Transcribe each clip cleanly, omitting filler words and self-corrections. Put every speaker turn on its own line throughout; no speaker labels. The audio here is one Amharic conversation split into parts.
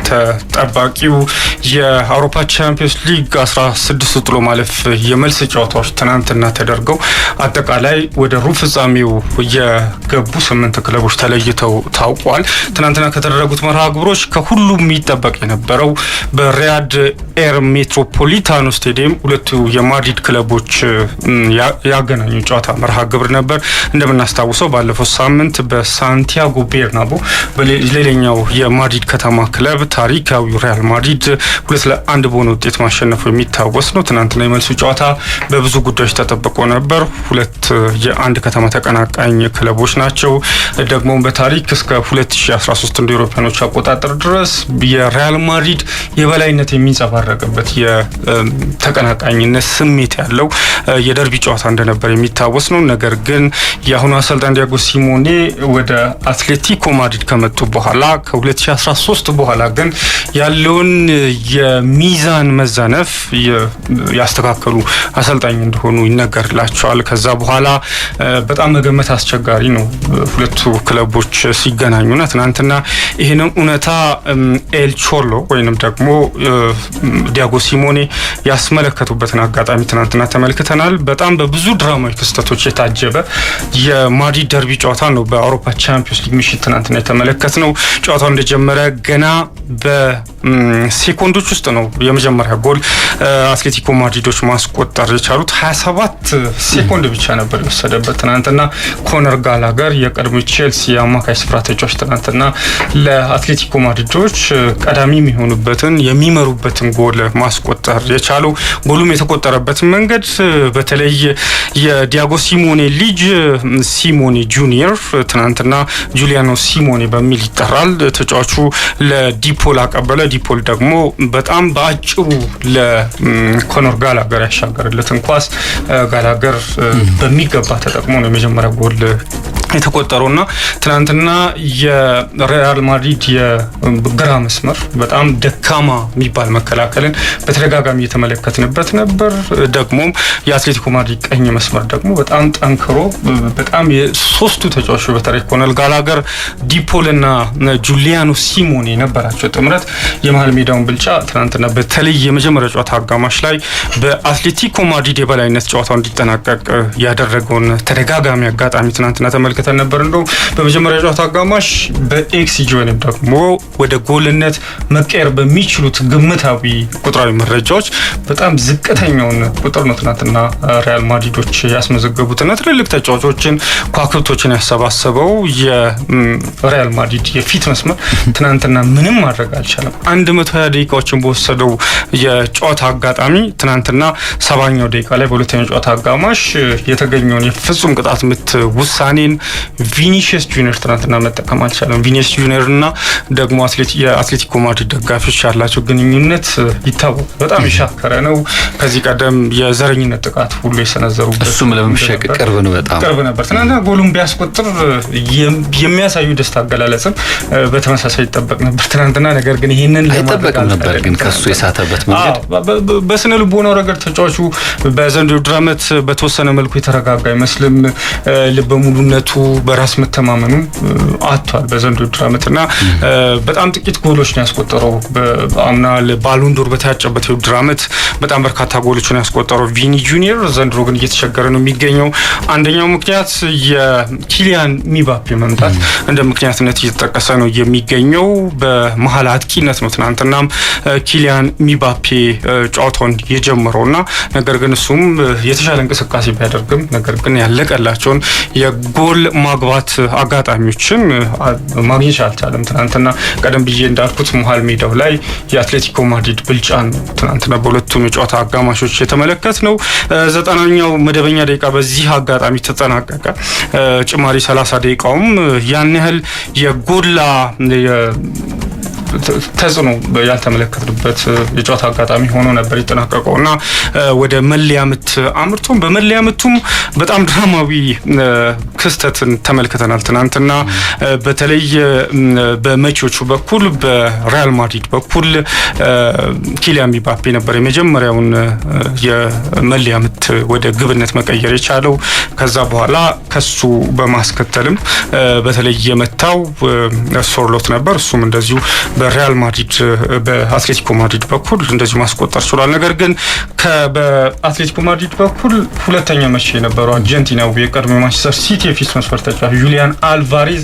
ተጠባቂው የአውሮፓ ቻምፒየንስ ሊግ 16 ጥሎ ማለፍ የመልስ ጨዋታዎች ትናንትና ተደርገው አጠቃላይ ወደ ሩብ ፍጻሜው የገቡ 8 ክለቦች ተለይተው ታውቋል። ትናንትና ከተደረጉት መርሃ ግብሮች ከሁሉም የሚጠበቅ የነበረው በሪያድ ኤር ሜትሮፖሊታኖ ስቴዲየም ሁለቱ የማድሪድ ክለቦች ያገናኙ ጨዋታ መርሃ ግብር ነበር። እንደምናስታውሰው ባለፈው ሳምንት በሳንቲያጎ ቤርናቦ በሌላኛው የማድሪድ ከተማ ክለብ ታሪካዊ ሪያል ማድሪድ 2-1 በሆነ ውጤት ማሸነፉ የሚታወስ ነው። ትናንትና የመልሱ ጨዋታ በብዙ ጉዳዮች ተጠብቆ ነበር። ሁለት የአንድ ከተማ ተቀናቃኝ ክለቦች ናቸው። ደግሞ በታሪክ እስከ 2013 እንደ አውሮፓውያኖች አቆጣጠር ድረስ የሪያል ማድሪድ የበላይነት የሚንጸባረቅበት የተቀናቃኝነት ስሜት ያለው የደርቢ ጨዋታ እንደነበር የሚታወስ ነው። ነገር ግን የአሁኑ አሰልጣኝ ዲያጎ ሲሞኔ ወደ አትሌቲኮ ማድሪድ ከመጡ በኋላ ከ2013 በኋላ ግን ያለውን የሚዛን መዛነፍ ያስተካከሉ አሰልጣኝ እንደሆኑ ይነገርላቸዋል። ከዛ በኋላ በጣም መገመት አስቸጋሪ ነው ሁለቱ ክለቦች ሲገናኙና ትናንትና ይሄንን እውነታ ኤል ቾሎ ወይንም ደግሞ ዲያጎ ሲሞኔ ያስመለከቱበትን አጋጣሚ ትናንትና ተመልክተናል። በጣም በብዙ ድራማዊ ክስተቶች የታጀበ የማድሪድ ደርቢ ጨዋታ ነው በአውሮፓ ቻምፒየንስ ሊግ ምሽት ትናንትና የተመለከትነው። ጨዋታው እንደጀመረ ገና በሴኮንዶች ውስጥ ነው የመጀመሪያ ጎል አትሌቲኮ ማድሪዶች ማስቆጠር የቻሉት። 27 ሴኮንድ ብቻ ነበር የወሰደበት። ትናንትና ኮነር ጋላገር የቀድሞ ቼልሲ የአማካይ ስፍራ ተጫዋች ትናንትና ለአትሌቲኮ ማድሪዶች ቀዳሚ የሚሆኑበትን የሚመሩበትን ጎል ማስቆጠር የቻለው። ጎሉም የተቆጠረበት መንገድ በተለይ የዲያጎ ሲሞኔ ልጅ ሲሞኔ ጁኒየር ትናንትና ጁሊያኖ ሲሞኔ በሚል ይጠራል። ተጫዋቹ ለዲፖል አቀበለ። ዲፖል ደግሞ በጣም በአጭሩ ለኮነር ጋላገር ያሻገረለትን ኳስ ጋላገር በሚገባ ተጠቅሞ ነው የመጀመሪያ ጎል የተቆጠረውና ትናንትና የሪያል ማድሪድ የግራ መስመር በጣም ደካማ የሚባል መከላከልን በተደጋጋሚ የተመለከትንበት ነበር። ደግሞ የአትሌቲኮ ማድሪድ ቀኝ መስመር ደግሞ በጣም ጠንክሮ በጣም የሶስቱ ተጫዋቾች በተለይ ኮነር ጋላገር፣ ዲፖልና ጁሊያኖ ሲሞኔ የነበራቸው ጥምረት የመሀል ሜዳውን ብልጫ ትናንትና በተለይ የመጀመሪያ ጨዋታ አጋማሽ ላይ በአትሌቲኮ ማድሪድ የበላይነት ጨዋታው እንዲጠናቀቅ ያደረገውን ተደጋጋሚ አጋጣሚ ትናንትና ተመልክተን ነበር። እንደው በመጀመሪያ ጨዋታ አጋማሽ በኤክስጂ ወይም ደግሞ ወደ ጎልነት መቀየር በሚችሉት ግምታዊ ቁጥራዊ መረጃዎች በጣም ዝቅተኛውን ቁጥር ነው ትናንትና ሪያል ማድሪዶች ያስመዘገቡትና ትልልቅ ተጫዋቾችን ኳክብቶችን ያሰባሰበው የሪያል ማድሪድ የፊት መስመር ትናንትና ምንም ማድረግ አልቻለም። 120 ደቂቃዎችን በወሰደው የጨዋታ አጋጣሚ ትናንትና 70ኛው ደቂቃ ላይ በሁለተኛው ጨዋታ አጋማሽ የተገኘውን የፍጹም ቅጣት ምት ውሳኔን ቪኒሲየስ ጁኒየር ትናንትና መጠቀም አልቻለም። ቪኒሲየስ ጁኒየር እና ደግሞ የአትሌቲኮ ማድሪድ ደጋፊዎች ያላቸው ግንኙነት ይታወቃል። በጣም የሻከረ ነው። ከዚህ ቀደም የዘረኝነት ጥቃት ሁሉ የሰነዘሩበት
እሱም ለመምሸቅ ቅርብ ነው፣ በጣም ቅርብ
ነበር። ትናንትና ጎሉን ቢያስቆጥር የሚያሳዩ ደስታ አገላለጽም በተመሳሳይ ይጠበቅ ነበር ትናንትና። ነገር ግን ይሄንን
አይጠበቅም ነበር። ግን ከሱ የሳተበት መንገድ
በስነ ልቦናው ረገድ ተጫዋቹ በዘንድሮ ዓመት በተወሰነ መልኩ የተረጋጋ አይመስልም። ልበ ሙሉነቱ በራስ መተማመኑ አጥቷል በዘንድሮ ዓመትና በጣም ጥቂት ጎሎች ነው ያስቆጠረው። በአምና ለባሎን ዶር በተያጨበት የውድድር ዓመት በጣም በርካታ ጎሎችን ያስቆጠረው ቪኒ ጁኒየር ዘንድሮ ግን እየተቸገረ ነው የሚገኘው። አንደኛው ምክንያት የኪሊያን ሚባፔ መምጣት እንደ ምክንያትነት እየተጠቀሰ ነው የሚገኘው። በመሀል አጥቂነት ነው ትናንትናም ኪሊያን ሚባፔ ጨዋታውን የጀመረውና ነገር ግን እሱም የተሻለ እንቅስቃሴ ቢያደርግም ነገር ግን ያለቀላቸውን የጎል ማግባት አጋጣሚዎችን ማግኘት አልቻለም። ትናንትና ቀደም ብዬ እንዳልኩት መሀል ሜዳው ላይ የአትሌቲኮ ማድሪድ ብልጫን ትናንትና በሁለቱም የጨዋታ አጋማሾች የተመለከት ነው። 90ኛው መደበኛ ደቂቃ በዚህ አጋጣሚ ተጠናቀቀ። ጭማሪ 30 ደቂቃውም ያን ያህል የጎላ ተጽዕኖ ያልተመለከትንበት የጨዋታ አጋጣሚ ሆኖ ነበር የተጠናቀቀውና ወደ መለያ ምት አምርቶም በመለያ ምቱም በጣም ድራማዊ ክስተትን ተመልክተናል። ትናንትና በተለይ በመቺዎቹ በኩል በሪያል ማድሪድ በኩል ኪሊያን ሚባፔ ነበር የመጀመሪያውን የመለያ ምት ወደ ግብነት መቀየር የቻለው። ከዛ በኋላ ከሱ በማስከተልም በተለይ የመታው ሶርሎት ነበር። እሱም እንደዚሁ በሪያል ማድሪድ በአትሌቲኮ ማድሪድ በኩል እንደዚህ ማስቆጠር ችሏል። ነገር ግን በአትሌቲኮ ማድሪድ በኩል ሁለተኛ መቼ የነበረው አርጀንቲናዊ የቀድሞ ማንቸስተር ሲቲ የፊት መስመር ተጫዋች ጁሊያን አልቫሬዝ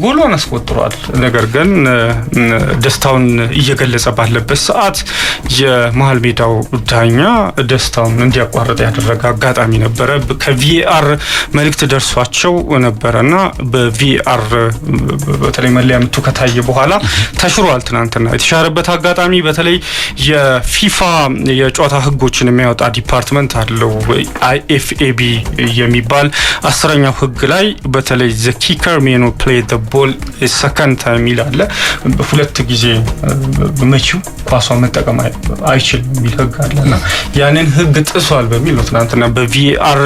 ጎሏን አስቆጥሯል። ነገር ግን ደስታውን እየገለጸ ባለበት ሰዓት የመሀል ሜዳው ዳኛ ደስታውን እንዲያቋርጥ ያደረገ አጋጣሚ ነበረ። ከቪአር መልእክት ደርሷቸው ነበረና በቪአር በተለይ መለያ ምቱ ከታየ በኋላ ተሽሯል። ትናንትና የተሻረበት አጋጣሚ በተለይ የፊፋ የጨዋታ ህጎችን የሚያወጣ ዲፓርትመንት አለው IFAB የሚባል 10ኛው ህግ ላይ በተለይ the kicker may not play the ball a second time ይላል። ሁለት ጊዜ መቺው ኳሷን መጠቀም አይችልም የሚል ህግ አለና ያንን ህግ ጥሷል በሚል ነው ትናንትና በቪአር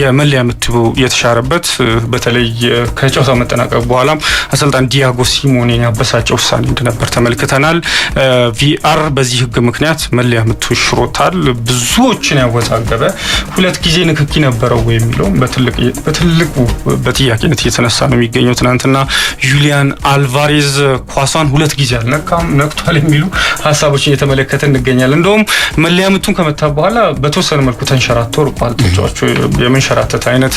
የመለያ ምቱ የተሻረበት። በተለይ ከጨዋታው መጠናቀቅ በኋላም አሰልጣኝ ዲያጎ ሲሞኔን ያበሳጨው ውሳኔ እንደነበር ተመልክተናል። ቪአር በዚህ ህግ ምክንያት መለያ ምቱ ሽሮታል። ብዙዎችን ያወዛገበ ሁለት ጊዜ ንክኪ ነበረው የሚለው በትልቁ በጥያቄነት እየተነሳ ነው የሚገኘው። ትናንትና ጁሊያን አልቫሬዝ ኳሷን ሁለት ጊዜ አልነካም ነክቷል የሚሉ ሀሳቦችን እየተመለከተ እንገኛለን። እንደውም መለያ ምቱን ከመታ በኋላ በተወሰነ መልኩ ተንሸራቶ ርቋል። ተጫዋቹ የመንሸራተት አይነት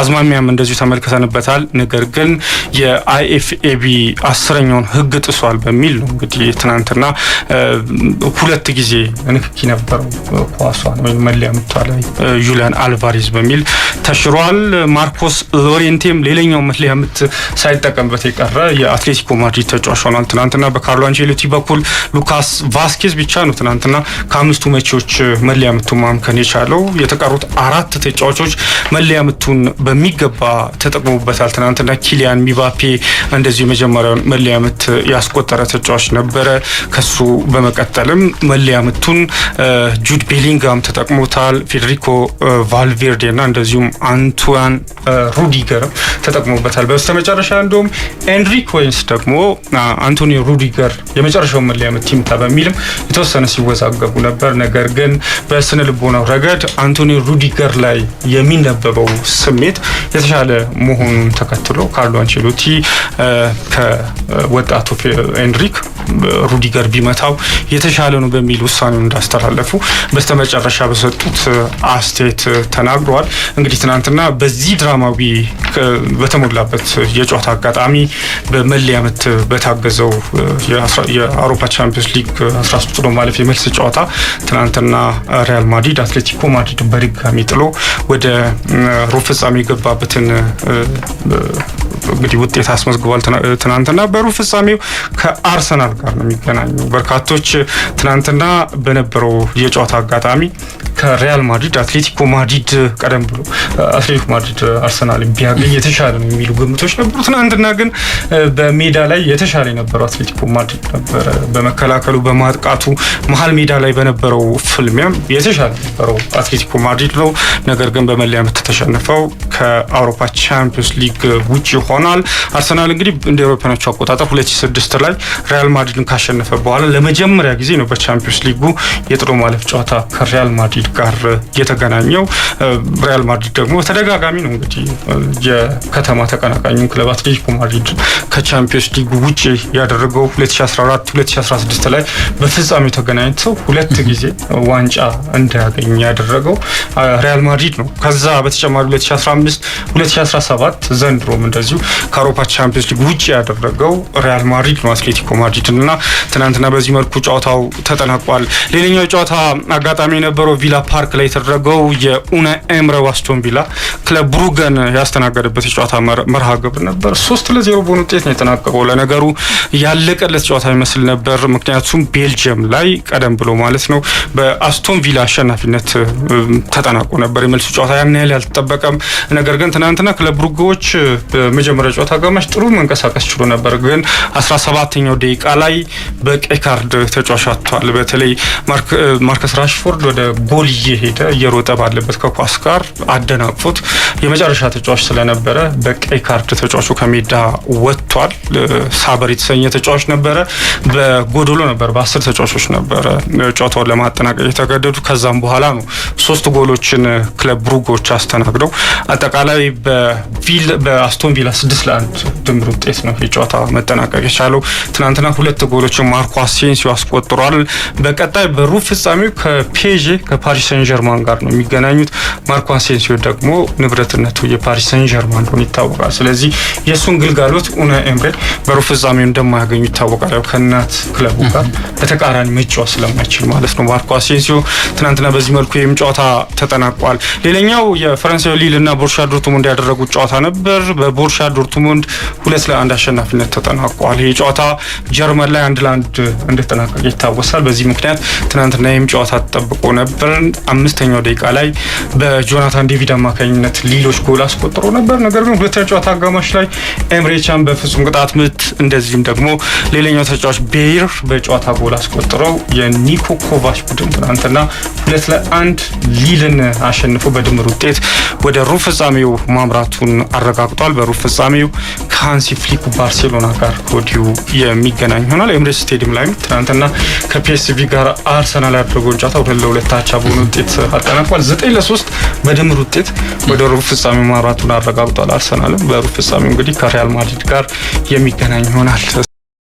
አዝማሚያም እንደዚሁ ተመልክተንበታል። ነገር ግን የIFAB 10ኛውን ህግ ጥሷል በሚል ነው እንግዲህ ትናንትና ሁለት ጊዜ ንክኪ ነበረው ኳሷን ወይ መለያ ምቷ ላይ ጁሊያን አልቫሬዝ በሚል ተሽሯል። ማርኮስ ሎሬንቴም ሌላኛው መለያ ምት ሳይጠቀምበት የቀረ የአትሌቲኮ ማድሪድ ተጫዋች ሆኗል። ትናንትና በካርሎ አንቼሎቲ በኩል ሉካስ ቫስኬዝ ብቻ ነው ትናንትና ከአምስቱ መቺዎች መለያ ምቱን ማምከን የቻለው። የተቀሩት አራት ተጫዋቾች መለያ ምቱን በሚገባ ተጠቅመውበታል። ትናንትና ኪሊያን ሚባፔ እንደዚሁ የመጀመሪያውን መለያ ምት ያስቆጠረ ተጫዋች ነበረ። ከሱ በመቀጠልም መለያ ምቱን ጁድ ቤሊንጋም ተጠቅሞታል። ፌዴሪኮ ቫልቬርዴ እና እንደዚሁም አንቱዋን ሩዲገር ተጠቅሞበታል። በስተመጨረሻ እንደውም ኤንሪክ ወይንስ ደግሞ አንቶኒ ሩዲገር የመጨረሻውን መለያ ምት ይምታ በሚልም የተወሰነ ሲወዛገቡ ነበር። ነገር ግን በስነ ልቦናው ረገድ አንቶኒ ሩዲገር ላይ የሚነበበው ስሜት የተሻለ መሆኑን ተከትሎ ካርሎ አንቼሎቲ ከወጣቱ ኤንሪክ ሩዲገር ቢመታው የተሻለ ነው በሚል ውሳኔውን እንዳስተላለፉ በስተመጨረሻ በሰጡት አስተያየት ተናግረዋል። እንግዲህ ትናንትና በዚህ ድራማዊ በተሞላበት የጨዋታ አጋጣሚ በመለያ ምት በታገዘው የአውሮፓ ቻምፒዮንስ ሊግ 13 ጥሎ ማለፍ የመልስ ጨዋታ ትናንትና ሪያል ማድሪድ አትሌቲኮ ማድሪድ በድጋሚ ጥሎ ወደ ሩብ ፍጻሜ የገባበትን እንግዲህ ውጤት አስመዝግቧል። ትናንትና በሩብ ፍጻሜው ከአርሰናል ጋር ነው የሚገናኘው። በርካቶች ትናንትና በነበረው የጨዋታ አጋጣሚ ከሪያል ማድሪድ አትሌቲኮ ማድሪድ ቀደም ብሎ አትሌቲኮ ማድሪድ አርሰናል ቢያገኝ የተሻለ ነው የሚሉ ግምቶች ነበሩ። ትናንትና ግን በሜዳ ላይ የተሻለ የነበረው አትሌቲኮ ማድሪድ ነበረ። በመከላከሉ በማጥቃቱ መሀል ሜዳ ላይ በነበረው ፍልሚያም የተሻለ ነበረው አትሌቲኮ ማድሪድ ነው። ነገር ግን በመለያ ምት ተሸንፈው ከአውሮፓ ቻምፒዮንስ ሊግ ውጪ ሆኗል። አርሰናል እንግዲህ እንደ አውሮፓኖቹ አቆጣጠር 2006 ላይ ሪያል ማድሪድን ካሸነፈ በኋላ ለመጀመሪያ ጊዜ ነው በቻምፒዮንስ ሊጉ የጥሎ ማለፍ ጨዋታ ከሪያል ማድሪድ ጋር የተገናኘው። ሪያል ማድሪድ ደግሞ ተደጋጋሚ ነው እንግዲህ የከተማ ተቀናቃኙን ክለብ አትሌቲኮ ማድሪድ ከቻምፒዮንስ ሊጉ ውጪ ያደረገው 2014 2016 ላይ በፍጻሜው ተገናኝተው ሁለት ጊዜ ዋንጫ እንዳያገኝ ያደረገው ሪያል ማድሪድ ነው። ከዛ በተጨማሪ 2015 2017 ዘንድሮም እንደዚሁ ከአውሮፓ ቻምፒዮንስ ሊግ ውጪ ያደረገው ሪያል ማድሪድ ነው አትሌቲኮ ማድሪድ እና ትናንትና በዚህ መልኩ ጨዋታው ተጠናቋል። ሌላኛው የጨዋታ አጋጣሚ የነበረው ቪላ ፓርክ ላይ የተደረገው የኡናይ ኤምሬ አስቶን ቪላ ክለብ ብሩገን ያስተናገደበት የጨዋታ መርሃ ግብር ነበር። 3-0 በሆነ ውጤት ነው የተጠናቀቀው። ለነገሩ ያለቀለት ጨዋታ ይመስል ነበር። ምክንያቱም ቤልጅየም ላይ ቀደም ብሎ ማለት ነው በአስቶን ቪላ አሸናፊነት ተጠናቆ ነበር የመልሱ ጨዋታ። ያን ያህል ያልተጠበቀም። ነገር ግን ትናንትና ክለብ ብሩጎች በመጀመሪያ ጨዋታ አጋማሽ ጥሩ መንቀሳቀስ ችሎ ነበር። ግን 17ኛው ደቂቃ ላይ በቀይ ካርድ ተጫዋች አጥቷል። በተለይ ማርከስ ራሽፎርድ ወደ ጎል ጎል እየሮጠ ባለበት ከኳስ ጋር አደናቅፎት የመጨረሻ ተጫዋች ስለነበረ በቀይ ካርድ ተጫዋቹ ከሜዳ ወጥቷል። ሳበር የተሰኘ ተጫዋች ነበረ። በጎዶሎ ነበር፣ በ10 ተጫዋቾች ነበረ ጨዋታውን ለማጠናቀቅ የተገደዱ። ከዛም በኋላ ነው 3 ጎሎችን ክለብ ብሩጎች አስተናግደው አጠቃላይ በአስቶን ቪላ 6-1 ድምር ውጤት ነው የጨዋታ መጠናቀቅ የቻለው። ትናንትና 2 ጎሎችን ማርኮ አሴንሲዮ አስቆጥሯል። በቀጣይ በሩብ ፍጻሜው ከፒኤስጂ ከፓሪስ ሰን ጀርማን ጋር ነው የሚገናኙት። ማርኮ አሴንሲዮ ደግሞ ንብረትነቱ የፓሪስ ሰን ጀርማን እንደሆነ ይታወቃል። ስለዚህ የሱን ግልጋሎት ኡናይ ኤምሬ በሩብ ፍጻሜው እንደማያገኙ ይታወቃል። ያው ከእናት ክለቡ ጋር በተቃራኒ መጫወት ስለማይችል ማለት ነው። ማርኮ አሴንሲዮ ትናንትና በዚህ መልኩ ይህም ጨዋታ ተጠናቋል። ሌላኛው የፈረንሳዩ ሊል እና ቦሩሲያ ዶርትሙንድ ያደረጉት ጨዋታ ነበር። በቦሩሲያ ዶርትሙንድ 2-1 አሸናፊነት ተጠናቋል። ይህ ጨዋታ ጀርመን ላይ 1-1 እንደተጠናቀቀ ይታወሳል። በዚህ ምክንያት ትናንትና ይህም ጨዋታ ተጠብቆ ነበር። 5ኛው ደቂቃ ላይ በጆናታን ዴቪድ አማካኝነት ሊሎች ጎል አስቆጥሮ ነበር። ነገር ግን ሁለተኛው ጨዋታ አጋማሽ ላይ ኤምሬ ቻን በፍጹም ቅጣት ምት እንደዚህም ደግሞ ሌላኛው ተጫዋች ቤይር በጨዋታ ጎል አስቆጥረው የኒኮ ኮቫች ቡድን ትናንትና 2-1 ሊልን አሸንፎ በድምር ውጤት ወደ ሩብ ፍጻሜው ማምራቱን አረጋግጧል። በሩብ ፍጻሜው ከሃንሲ ፍሊክ ባርሴሎና ጋር ወዲሁ የሚገናኝ ይሆናል። ኤምሬትስ ስቴዲየም ላይ ትናንትና ከፒኤስቪ ጋር አርሰናል ያደረገውን ጨዋታ 2-2 አቻ በሆነ ውጤት አጠናቋል። 9-3 በድምር ውጤት ወደ ሩብ ፍጻሜው ማምራቱን አረጋግጧል። አርሰናልም በሩብ ፍጻሜው እንግዲህ ከሪያል ማድሪድ ጋር የሚገናኝ ይሆናል።